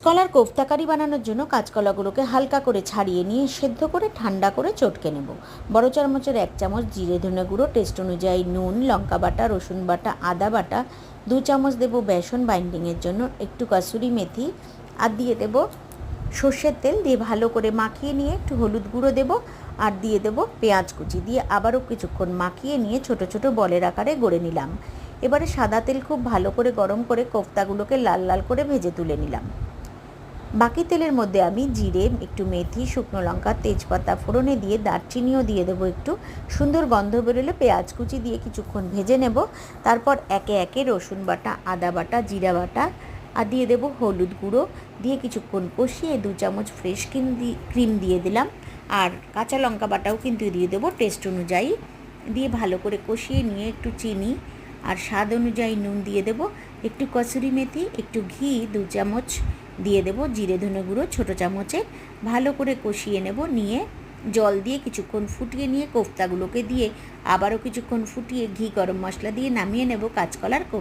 কাঁচকলার কোফতা কারি বানানোর জন্য কাঁচকলাগুলোকে হালকা করে ছাড়িয়ে নিয়ে সেদ্ধ করে ঠান্ডা করে চটকে নেব। বড় চামচের 1 চামচ জিরে ধনে গুঁড়ো, টেস্ট অনুযায়ী নুন, লঙ্কা বাটা, রসুন বাটা, আদা বাটা, 2 চামচ দেব বেসন বাইন্ডিংয়ের জন্য, একটু কাসুরি মেথি আর দিয়ে দেব সর্ষের তেল। দিয়ে ভালো করে মাখিয়ে নিয়ে একটু হলুদ গুঁড়ো দেব আর দিয়ে দেব পেঁয়াজ কুচি। দিয়ে আবারও কিছুক্ষণ মাখিয়ে নিয়ে ছোট ছোট বলের আকারে গড়ে নিলাম। এবারে সাদা তেল খুব ভালো করে গরম করে কোফতাগুলোকে লাল লাল করে ভেজে তুলে নিলাম। বাকি তেলের মধ্যে আমি জিরে, একটু মেথি, শুকনো লঙ্কা, তেজপাতা ফোড়নে দিয়ে দারচিনিও দিয়ে দেবো একটু। সুন্দর গন্ধ বেরোলে পেঁয়াজ কুচি দিয়ে কিছুক্ষণ ভেজে নেব। তারপর একে একে রসুন বাটা, আদা বাটা, জিরা বাটা আর দিয়ে দেবো হলুদ গুঁড়ো। দিয়ে কিছুক্ষণ কষিয়ে 2 চামচ ফ্রেশ ক্রিম দিয়ে দিলাম। আর কাঁচা লঙ্কা বাটাও কিন্তু দিয়ে দেবো টেস্ট অনুযায়ী। দিয়ে ভালো করে কষিয়ে নিয়ে একটু চিনি আর স্বাদ অনুযায়ী নুন দিয়ে দেব, একটু কসুরি মেথি, একটু ঘি 2 চামচ দিয়ে দেব, জিরে ধনে গুঁড়ো ছোটো চামচে ভালো করে কষিয়ে নেব। নিয়ে জল দিয়ে কিছুক্ষণ ফুটিয়ে নিয়ে কোফতাগুলোকে দিয়ে আবারও কিছুক্ষণ ফুটিয়ে ঘি গরম মশলা দিয়ে নামিয়ে নেব কাঁচকলার কোফতা।